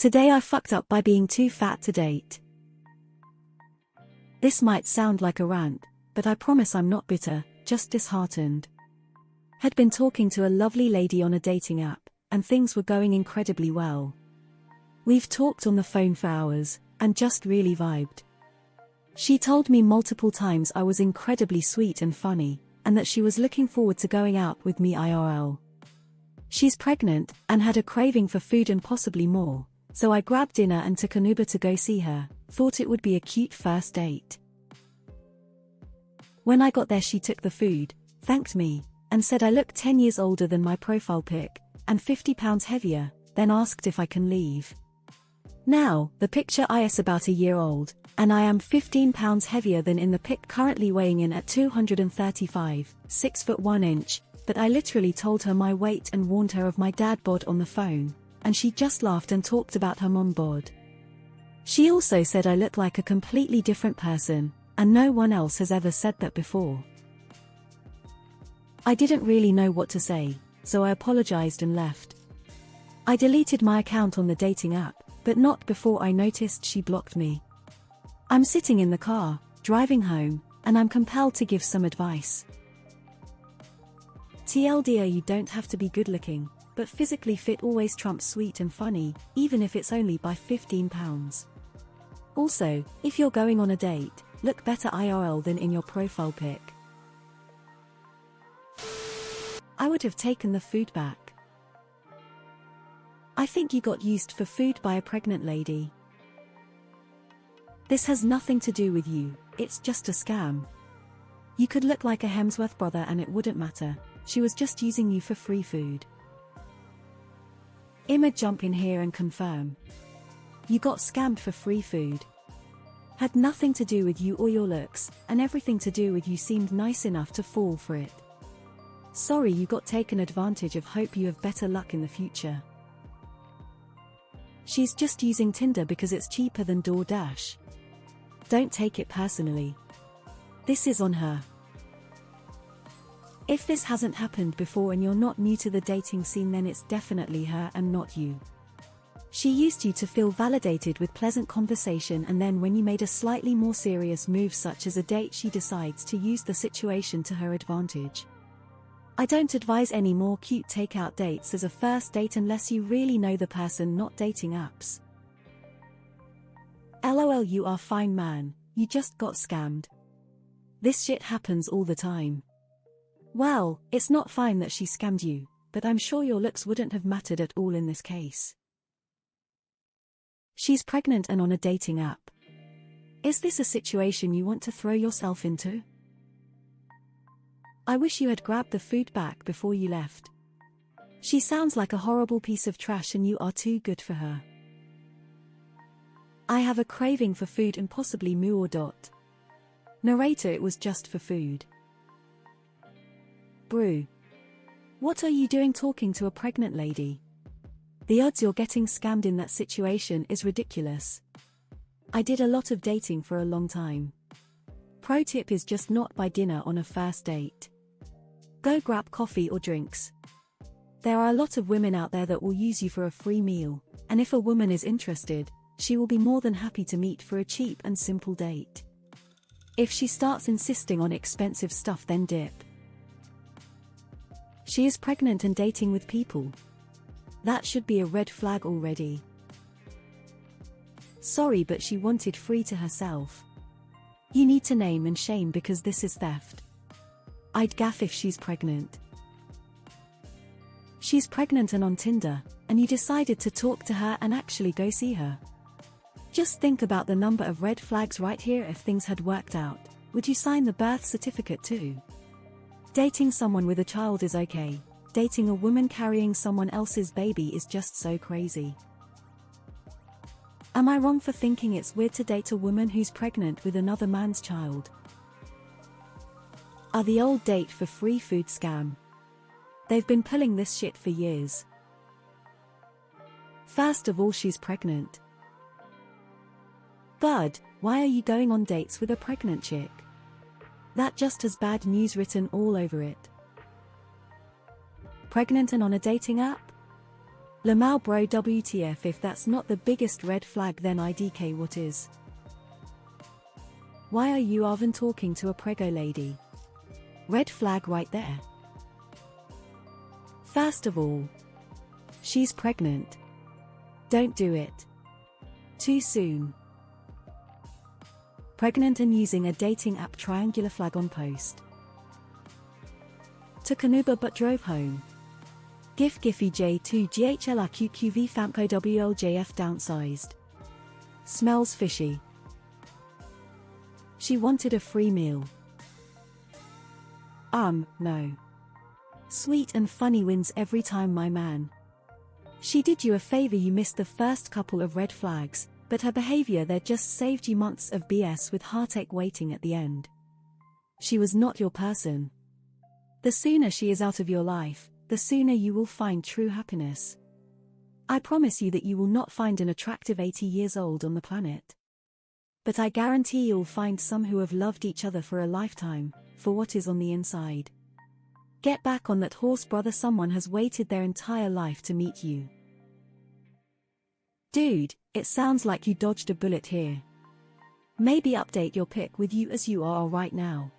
Today I fucked up by being too fat to date. This might sound like a rant, but I promise I'm not bitter, just disheartened. Had been talking to a lovely lady on a dating app, and things were going incredibly well. We've talked on the phone for hours, and just really vibed. She told me multiple times I was incredibly sweet and funny, and that she was looking forward to going out with me IRL. She's pregnant, and had a craving for food and possibly more, so I grabbed dinner and took an Uber to go see her, thought it would be a cute first date. When I got there she took the food, thanked me, and said I look 10 years older than my profile pic, and 50 pounds heavier, then asked if I can leave. Now, the picture is about a year old, and I am 15 pounds heavier than in the pic, currently weighing in at 235, 6 foot 1 inch, but I literally told her my weight and warned her of my dad bod on the phone, and she just laughed and talked about her mum bod. She also said I look like a completely different person, and no one else has ever said that before. I didn't really know what to say, so I apologized and left. I deleted my account on the dating app, but not before I noticed she blocked me. I'm sitting in the car, driving home, and I'm compelled to give some advice. TLDR, you don't have to be good looking, but physically fit always trumps sweet and funny, even if it's only by 15 pounds. Also, if you're going on a date, look better IRL than in your profile pic. I would have taken the food back. I think you got used for food by a pregnant lady. This has nothing to do with you, it's just a scam. You could look like a Hemsworth brother and it wouldn't matter, she was just using you for free food. Emma, jump in here and confirm. You got scammed for free food. Had nothing to do with you or your looks, and everything to do with you seemed nice enough to fall for it. Sorry you got taken advantage of, hope you have better luck in the future. She's just using Tinder because it's cheaper than DoorDash. Don't take it personally. This is on her. If this hasn't happened before and you're not new to the dating scene, then it's definitely her and not you. She used you to feel validated with pleasant conversation, and then when you made a slightly more serious move such as a date, she decides to use the situation to her advantage. I don't advise any more cute takeout dates as a first date unless you really know the person, not dating apps. LOL, you are fine man, you just got scammed. This shit happens all the time. Well, it's not fine that she scammed you, but I'm sure your looks wouldn't have mattered at all in this case. She's pregnant and on a dating app. Is this a situation you want to throw yourself into? I wish you had grabbed the food back before you left. She sounds like a horrible piece of trash and you are too good for her. I have a craving for food and possibly moo or dot. Narrator, it was just for food. Brew. What are you doing talking to a pregnant lady? The odds you're getting scammed in that situation is ridiculous. I did a lot of dating for a long time. Pro tip is just not buy dinner on a first date. Go grab coffee or drinks. There are a lot of women out there that will use you for a free meal, and if a woman is interested, she will be more than happy to meet for a cheap and simple date. If she starts insisting on expensive stuff, then dip. She is pregnant and dating with people. That should be a red flag already. Sorry, but she wanted free to herself. You need to name and shame because this is theft. I'd gaff if she's pregnant. She's pregnant and on Tinder, and you decided to talk to her and actually go see her. Just think about the number of red flags right here. If things had worked out, would you sign the birth certificate too? Dating someone with a child is okay. Dating a woman carrying someone else's baby is just so crazy. Am I wrong for thinking it's weird to date a woman who's pregnant with another man's child? Are the old date for free food scam? They've been pulling this shit for years. First of all, she's pregnant. Bud, why are you going on dates with a pregnant chick? That just has bad news written all over it. Pregnant and on a dating app? Lamau bro WTF, if that's not the biggest red flag, then IDK what is? Why are you even talking to a prego lady? Red flag right there. First of all, she's pregnant. Don't do it. Too soon. Pregnant and using a dating app, triangular flag on post. Took an Uber but drove home. GIF Giphy J2 GHLRQQV Famco WLJF downsized. Smells fishy. She wanted a free meal. No. Sweet and funny wins every time, my man. She did you a favor, you missed the first couple of red flags, but her behavior there just saved you months of BS with heartache waiting at the end. She was not your person. The sooner she is out of your life, the sooner you will find true happiness. I promise you that you will not find an attractive 80 years old on the planet. But I guarantee you'll find some who have loved each other for a lifetime, for what is on the inside. Get back on that horse, brother, someone has waited their entire life to meet you. Dude, it sounds like you dodged a bullet here. Maybe update your pic with you as you are right now.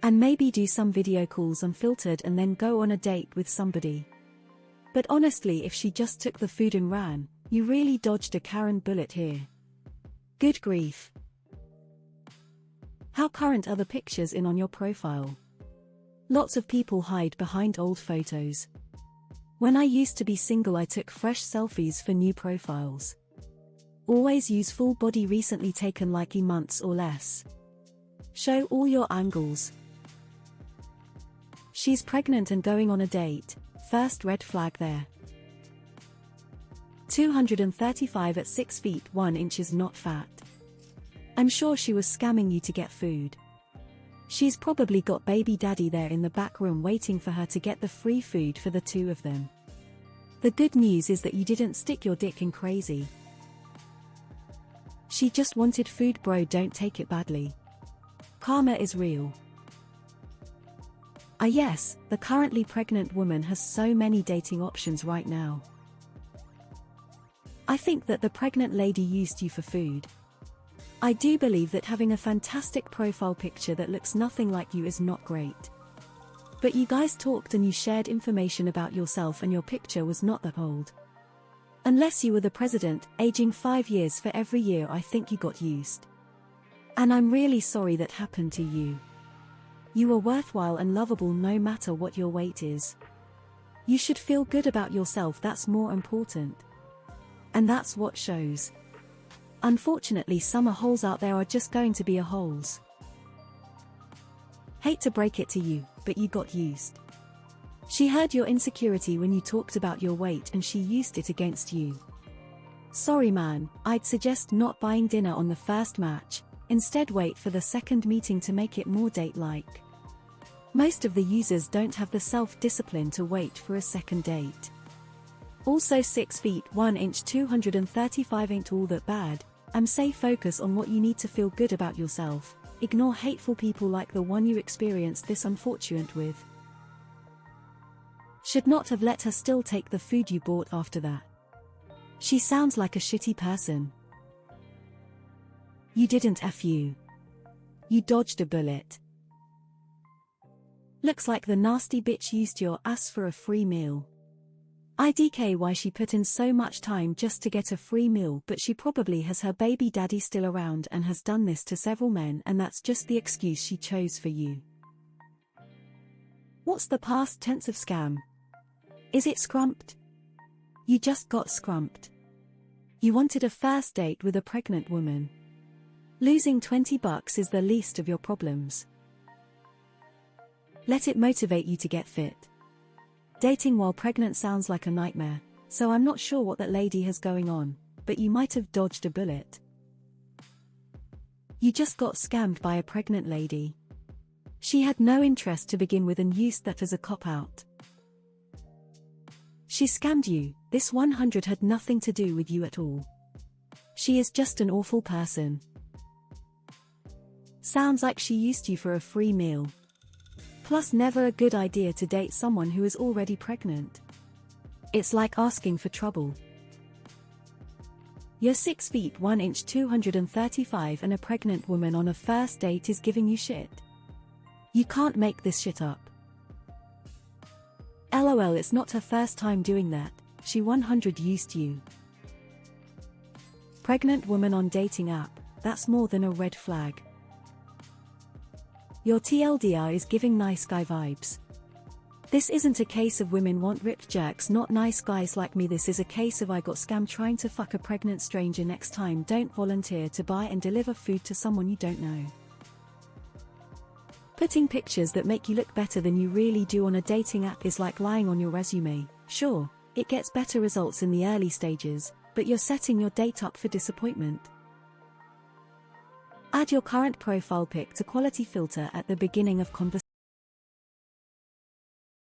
And maybe do some video calls unfiltered and then go on a date with somebody. But honestly, if she just took the food and ran, you really dodged a Karen bullet here. Good grief. How current are the pictures in on your profile? Lots of people hide behind old photos. When I used to be single, I took fresh selfies for new profiles. Always use full body, recently taken like months or less. Show all your angles. She's pregnant and going on a date, first red flag there. 235 at 6 feet 1 inches, not fat. I'm sure she was scamming you to get food. She's probably got baby daddy there in the back room waiting for her to get the free food for the two of them. The good news is that you didn't stick your dick in crazy. She just wanted food, bro, don't take it badly. Karma is real. Yes, the currently pregnant woman has so many dating options right now. I think that the pregnant lady used you for food. I do believe that having a fantastic profile picture that looks nothing like you is not great. But you guys talked and you shared information about yourself and your picture was not that old. Unless you were the president, aging 5 years for every year, I think you got used. And I'm really sorry that happened to you. You are worthwhile and lovable no matter what your weight is. You should feel good about yourself, that's more important. And that's what shows. Unfortunately, some holes out there are just going to be holes. Hate to break it to you, but you got used. She heard your insecurity when you talked about your weight and she used it against you. Sorry man, I'd suggest not buying dinner on the first match, instead wait for the second meeting to make it more date-like. Most of the users don't have the self-discipline to wait for a second date. Also 6 feet 1 inch 235 ain't all that bad. Say focus on what you need to feel good about yourself. Ignore hateful people like the one you experienced this unfortunate with. Should not have let her still take the food you bought after that. She sounds like a shitty person. You didn't F you. You dodged a bullet. Looks like the nasty bitch used your ass for a free meal. IDK why she put in so much time just to get a free meal, but she probably has her baby daddy still around and has done this to several men, and that's just the excuse she chose for you. What's the past tense of scam? Is it scrumped? You just got scrumped. You wanted a first date with a pregnant woman. Losing $20 is the least of your problems. Let it motivate you to get fit. Dating while pregnant sounds like a nightmare, so I'm not sure what that lady has going on, but you might have dodged a bullet. You just got scammed by a pregnant lady. She had no interest to begin with and used that as a cop-out. She scammed you, this 100 had nothing to do with you at all. She is just an awful person. Sounds like she used you for a free meal. Plus, never a good idea to date someone who is already pregnant. It's like asking for trouble. You're 6 feet 1 inch 235 and a pregnant woman on a first date is giving you shit. You can't make this shit up. LOL, it's not her first time doing that, she 100 used you. Pregnant woman on dating app, that's more than a red flag. Your TLDR is giving nice guy vibes. This isn't a case of women want ripped jerks, not nice guys like me. This is a case of I got scammed trying to fuck a pregnant stranger. Next time, don't volunteer to buy and deliver food to someone you don't know. Putting pictures that make you look better than you really do on a dating app is like lying on your resume. Sure, it gets better results in the early stages, but you're setting your date up for disappointment. Add your current profile pic to quality filter at the beginning of conversation.